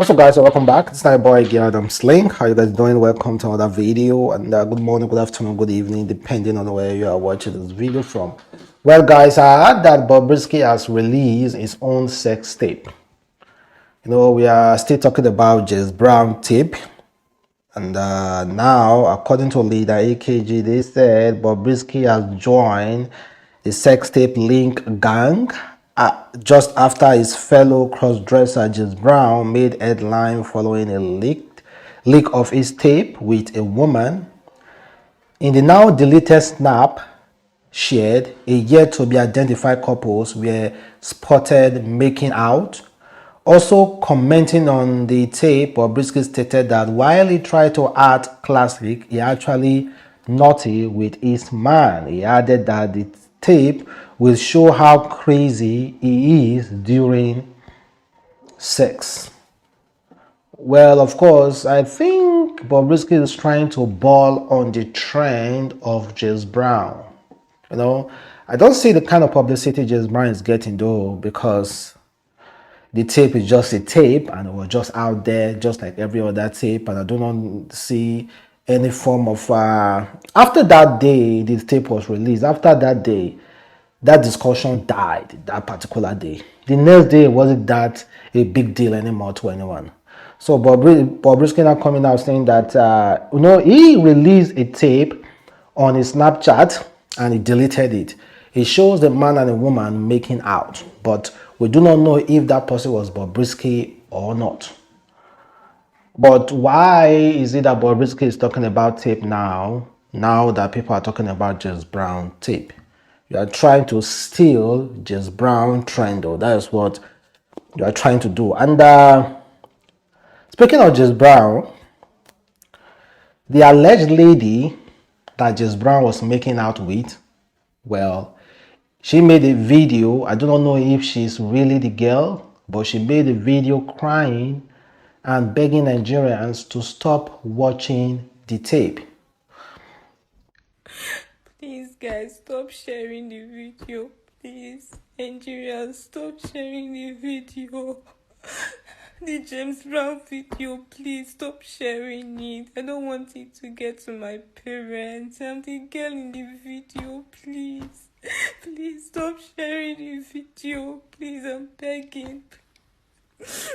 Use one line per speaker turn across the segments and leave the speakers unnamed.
What's up, guys? So welcome back. It's my boy Adamslink. How you guys doing? Welcome to another video, and good morning, good afternoon, good evening, depending on where you are watching this video from. Well, guys, I heard that Bobrisky has released his own sex tape. You know, we are still talking about Jess Brown tape, and now, according to leader AKG, they said Bobrisky has joined the sex tape link gang just after his fellow crossdresser Jess Brown made headline following a leak of his tape with a woman. In the now deleted snap shared, a yet to be identified couples were spotted making out. Also commenting on the tape, Bobrisky stated that while he tried to act classic, he actually naughty with his man. He added that the tape will show how crazy he is during sex. Well, of course, I think Bobrisky is trying to ball on the trend of Jess Brown. You know, I don't see the kind of publicity Jess Brown is getting though, because the tape is just a tape and it was just out there just like every other tape, and I do not see any form of after that day the tape was released. After that day, that discussion died. That particular day, the next day, wasn't that a big deal anymore to anyone. So Bobrisky now coming out saying that he released a tape on his Snapchat and he deleted it. It shows a man and a woman making out, but we do not know if that person was Bobrisky or not. But why is it that Bobrisky is talking about tape now that people are talking about Jess Brown tape? You are trying to steal Jess Brown trend, or that is what you are trying to do. And speaking of Jess Brown, the alleged lady that Jess Brown was making out with, well, she made a video. I do not know if she's really the girl, but she made a video crying and begging Nigerians to stop watching the tape.
Please, guys, stop sharing the video. Please, Nigerians, stop sharing the video. The James Brown video, please stop sharing it. I don't want it to get to my parents. I'm the girl in the video, please. Please stop sharing the video. Please, I'm begging.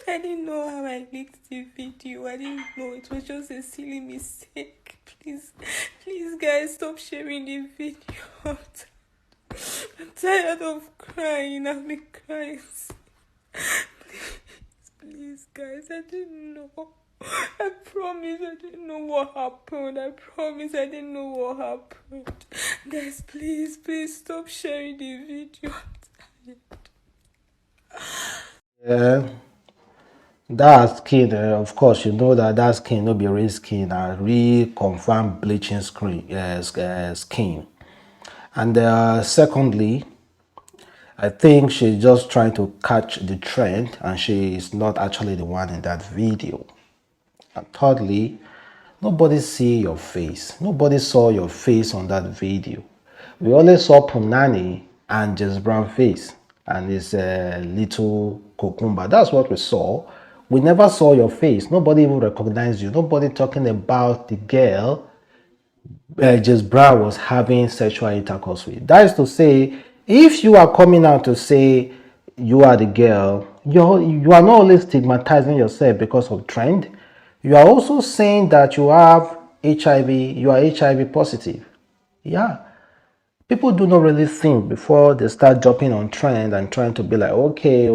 I didn't know how I leaked the video. I didn't know. It was just a silly mistake. Please, guys, stop sharing the video. I'm tired of crying. I've been crying. Please, guys, I didn't know. I promise I didn't know what happened. I promise I didn't know what happened. Guys, please stop sharing the video. I'm tired.
Yeah, that skin, of course, you know that skin no be real skin, reconfirmed bleaching skin. And secondly, I think she's just trying to catch the trend, and she is not actually the one in that video. And thirdly, nobody see your face. Nobody saw your face on that video. We only saw Punani and Jess Brown face and his little cucumber. That's what we saw. We never saw your face. Nobody even recognized you. Nobody talking about the girl Jess Brown was having sexual intercourse with. That is to say, if you are coming out to say you are the girl, you are not only stigmatizing yourself because of trend, you are also saying that you have HIV, you are HIV positive. Yeah. People do not really think before they start jumping on trend and trying to be like, okay,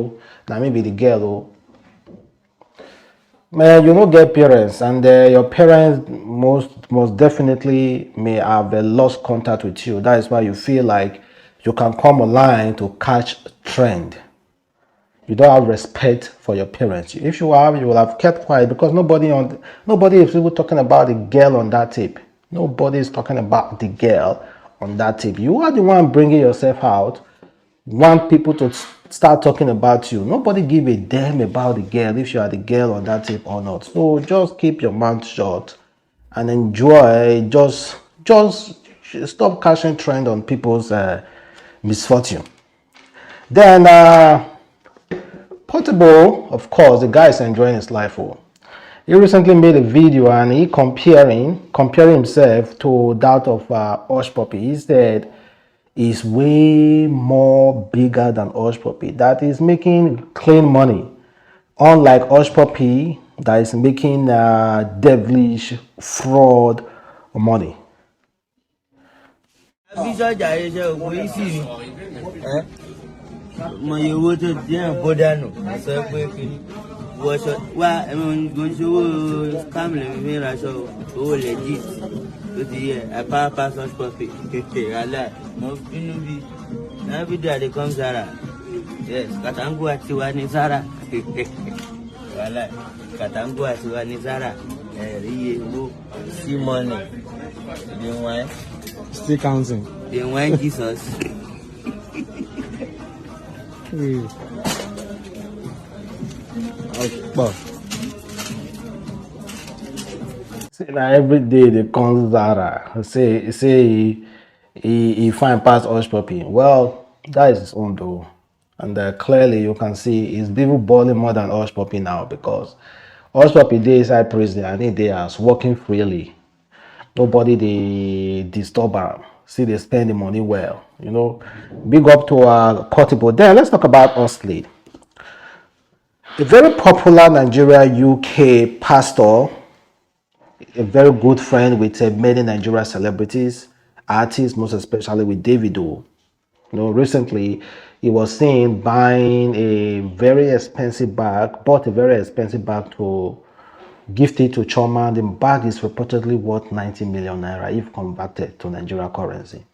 now maybe the girl. Man, you don't get parents, and your parents most definitely may have lost contact with you. That is why you feel like you can come online to catch trend. You don't have respect for your parents. If you have, you will have kept quiet, because nobody is even talking about the girl on that tape. Nobody is talking about the girl on that tape. You are the one bringing yourself out, want people to start talking about you. Nobody give a damn about the girl, if you are the girl on that tape or not. So just keep your mouth shut and enjoy. Just stop catching trend on people's misfortune. Then Portable, of course, the guy is enjoying his life. Oh. He recently made a video and he comparing himself to that of Hushpuppi. He said he's way more bigger than Hushpuppi. That is making clean money. Unlike Hushpuppi, that is making devilish fraud money.
Mo yẹ owó tó díẹ̀ bó dànù sọ pé kìíní wọṣọ wá ẹ̀mí mo ń ṣòwò scam lè fi ra aṣọ owó legit tó ti yẹ àpá passport copy kékeré alẹ́ mo bínú bí everyday I dey come Zara yes Katangu àti wa ní Zara wàhálà Katangu àti wa ní Zara ẹ̀rí iye owó sí money dey wine
Still counting.
dey wine Jesus.
Well,
See, now every day they come Zara. Say he find past Hushpuppi. Well, that is his own though. And clearly you can see he's even balling more than Hushpuppi now because Hushpuppi dey inside prison and they are working freely. Nobody they disturb am. See they spend the money well. You know, big up to Portable. Then let's talk about Oxlade. A very popular Nigeria UK pastor, a very good friend with many Nigeria celebrities, artists, most especially with Davido. You know, recently he was seen buying a very expensive bag, bought a very expensive bag to gift it to Choma. The bag is reportedly worth 90 million naira if converted to Nigeria currency.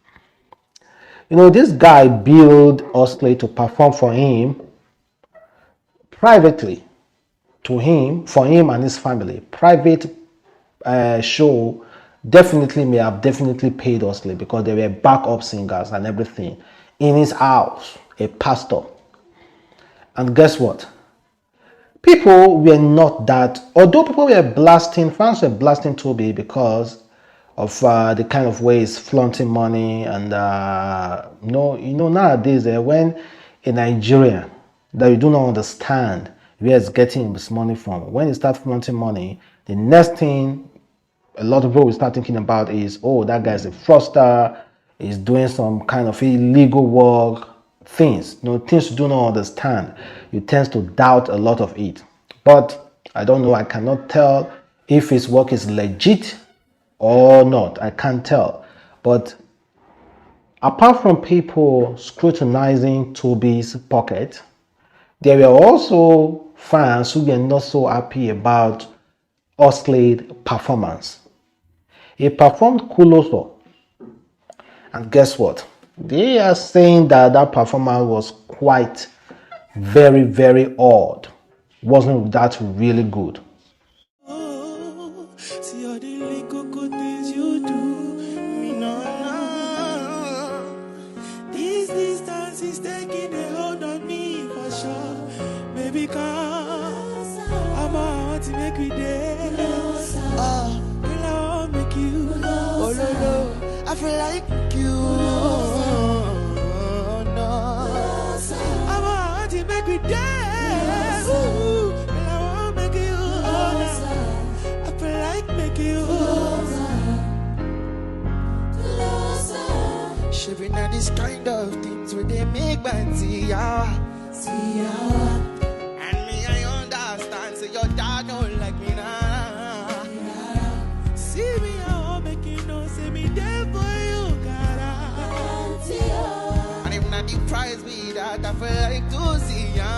You know, this guy billed Oxlade to perform for him privately, to him, for him and his family. Private show definitely may have definitely paid Oxlade because they were backup singers and everything in his house, a pastor. And guess what? People were not that, although people were blasting, fans were blasting Toby because of the kind of way he's flaunting money and nowadays when a Nigerian that you do not understand where he's getting his money from, when he starts flaunting money, the next thing a lot of people will start thinking about is, oh, that guy's a fraudster, he's doing some kind of illegal work, things you do not understand. You tend to doubt a lot of it. But I don't know, I cannot tell if his work is legit or not. I can't tell. But apart from people scrutinizing Toby's pocket, there were also fans who were not so happy about Oxlade's performance. He performed kulosa, and guess what? They are saying that that performance was quite very, very odd. Wasn't that really good?
See all the little good things you do. Me no know. This distance is taking a hold on me for sure. Baby, cause I'm out to make me there. Oh, girl, I wanna make you. Oh, no, no. I feel like you. Oh, no. I'm out to make me there. Ooh, girl, I wanna make you. Oh, no. I feel like make you. Shipping at this kind of things where they make man see ya. And me, I understand. So your dad don't like me now. See me, I won't make you know. Say me there for you, cara. And if not the prize be that, I feel like to see ya.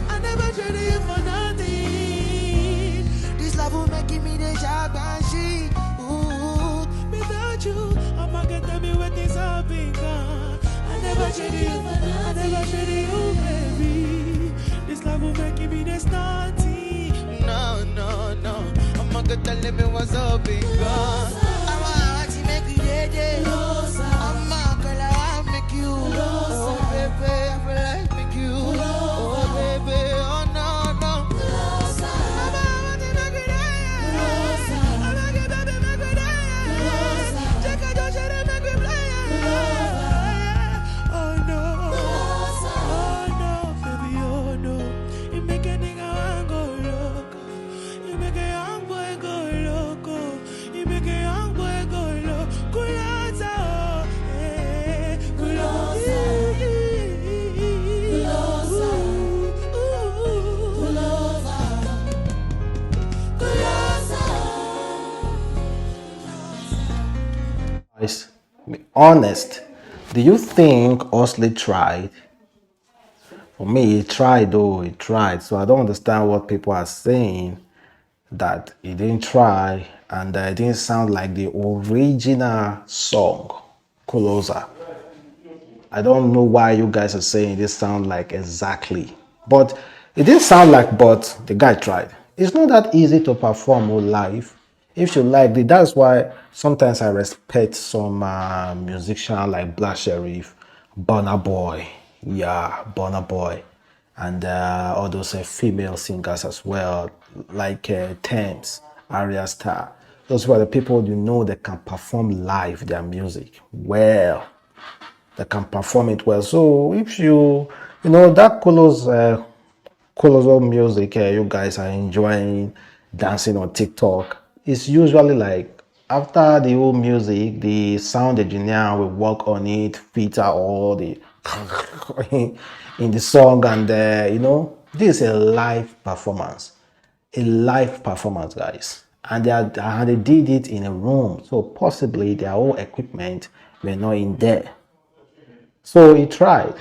I never traded you for nothing. This love will make me the job and she. Ooh, without you, I'm not gonna tell me what is happening. I never traded you, I never traded you, baby. This love will make me the starting. No, no, no. I'm not gonna tell me what's up, big girl. I want to make you dead. I'm not gonna make you. Oh, baby, I feel like make you. Oh, baby, oh, no, no. I'm about to make you dead. I'm not gonna make you dead. Check out your shit and make me play. Oh, no. Oh, no, baby, oh.
Be honest. Do you think Oxlade tried? For me, he tried though, he tried. So I don't understand what people are saying that he didn't try and it didn't sound like the original song, Kulosa. I don't know why you guys are saying this sound like exactly. But it didn't sound like, but the guy tried. It's not that easy to perform live. If you like it, that's why sometimes I respect some musicians like Black Sheriff, Burna Boy, yeah, Burna Boy, and all those female singers as well, like Thames, Arya Star. Those were the people you know that can perform live their music well, that can perform it well. So if that colossal music you guys are enjoying dancing on TikTok, it's usually like after the whole music, the sound engineer will work on it, filter all the in the song, and this is a live performance, guys, and they did it in a room, so possibly their whole equipment were not in there. So he tried.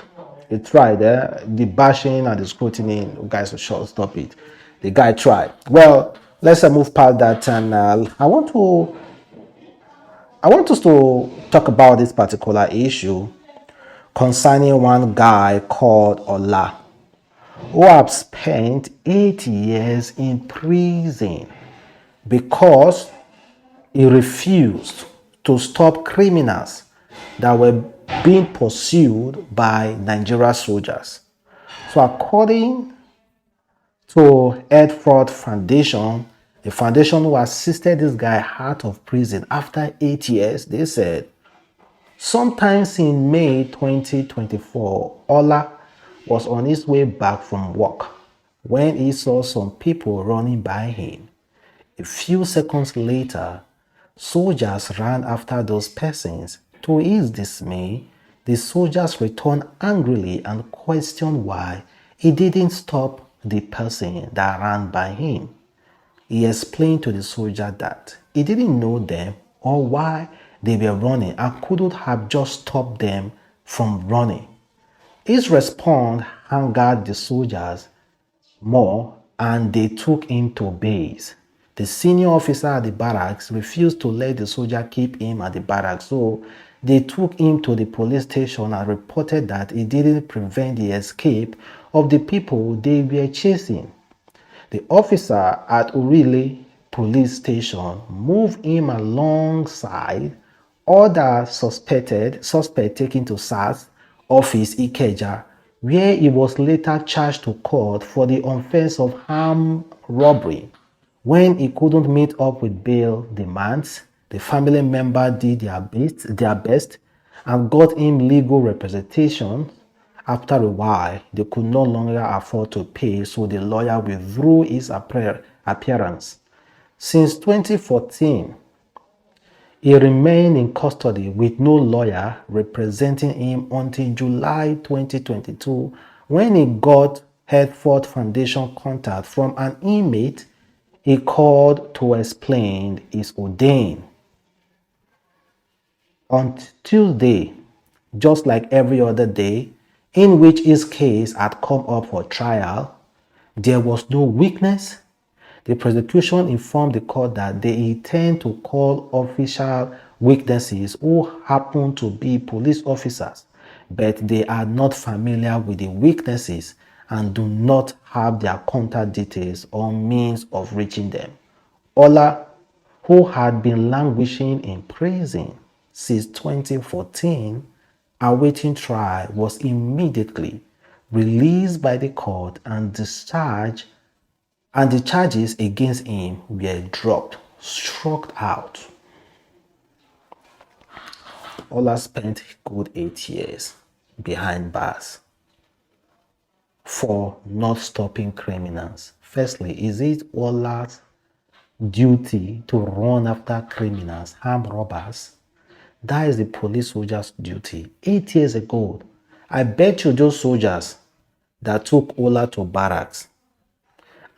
He tried. The bashing and the scrutiny, you guys should stop it. The guy tried. Well, let's move past that, and I want us to talk about this particular issue concerning one guy called Ola, who have spent 8 years in prison because he refused to stop criminals that were being pursued by Nigeria soldiers. So according to Edford Foundation, the foundation who assisted this guy out of prison after 8 years, they said, sometimes in May 2024, Ola was on his way back from work when he saw some people running by him. A few seconds later, soldiers ran after those persons. To his dismay, the soldiers returned angrily and questioned why he didn't stop the person that ran by him. He explained to the soldier that he didn't know them or why they were running and couldn't have just stopped them from running. His response angered the soldiers more and they took him to base. The senior officer at the barracks refused to let the soldier keep him at the barracks, so they took him to the police station and reported that he didn't prevent the escape of the people they were chasing. The officer at Urile police station moved him alongside other suspect taken to SARS office Ikeja, where he was later charged to court for the offense of armed robbery. When he couldn't meet up with bail demands, the family member did their best and got him legal representation. After a while, they could no longer afford to pay, so the lawyer withdrew his appearance. Since 2014, he remained in custody with no lawyer representing him until July 2022, when he got Hertford Foundation contact from an inmate he called to explain his ordain. On Tuesday, just like every other day in which his case had come up for trial, there was no witness. The prosecution informed the court that they intend to call official witnesses who happen to be police officers, but they are not familiar with the witnesses and do not have their contact details or means of reaching them. Ola, who had been languishing in prison since 2014, awaiting trial, was immediately released by the court and discharged, and the charges against him were dropped, struck out. Ola spent a good 8 years behind bars for not stopping criminals. Firstly, is it Ola's duty to run after criminals, armed robbers? That is the police soldiers' duty. 8 years ago, I bet you those soldiers that took Ola to barracks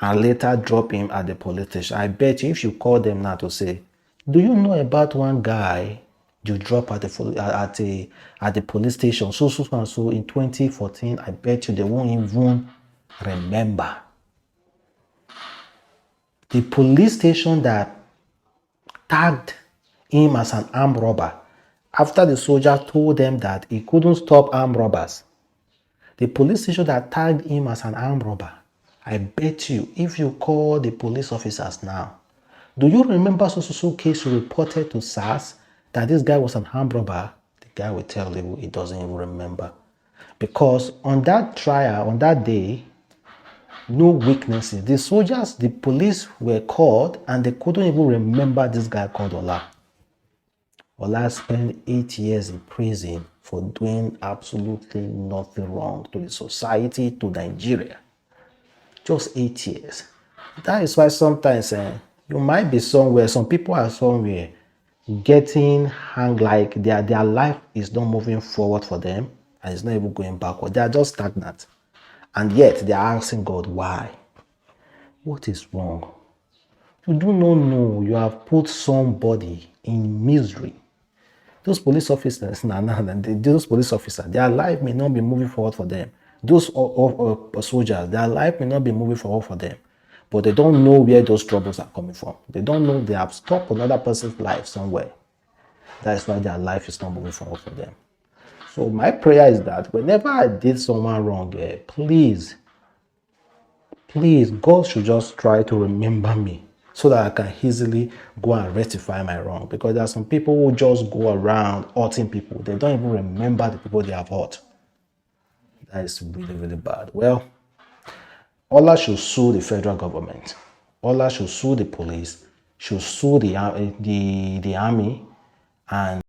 and later dropped him at the police station, I bet you if you call them now to say, do you know about one guy You drop at the police station, so and so in 2014. I bet you they won't even remember. The police station that tagged him as an armed robber after the soldier told them that he couldn't stop armed robbers. The police station that tagged him as an armed robber, I bet you, if you call the police officers now, do you remember so case you reported to SARS that this guy was an armed robber? The guy will tell you he doesn't even remember. Because on that trial, on that day, no witnesses. The soldiers, the police were called and they couldn't even remember this guy called Ola. Ola spent 8 years in prison for doing absolutely nothing wrong to the society, to Nigeria. Just 8 years. That is why sometimes you might be somewhere, some people are somewhere getting hung like their life is not moving forward for them and it's not even going backward. They are just stagnant. And yet they are asking God, why? What is wrong? You do not know you have put somebody in misery. Those police officers, those police officers, their life may not be moving forward for them. Those soldiers, their life may not be moving forward for them. But they don't know where those troubles are coming from. They don't know they have stopped another person's life somewhere. That is why their life is not moving forward for them. So my prayer is that whenever I did someone wrong, please, God should just try to remember me so that I can easily go and rectify my wrong. Because there are some people who just go around hurting people. They don't even remember the people they have hurt. That is really, really bad. Well, Ola should sue the federal government. Ola should sue the police, should sue the army, and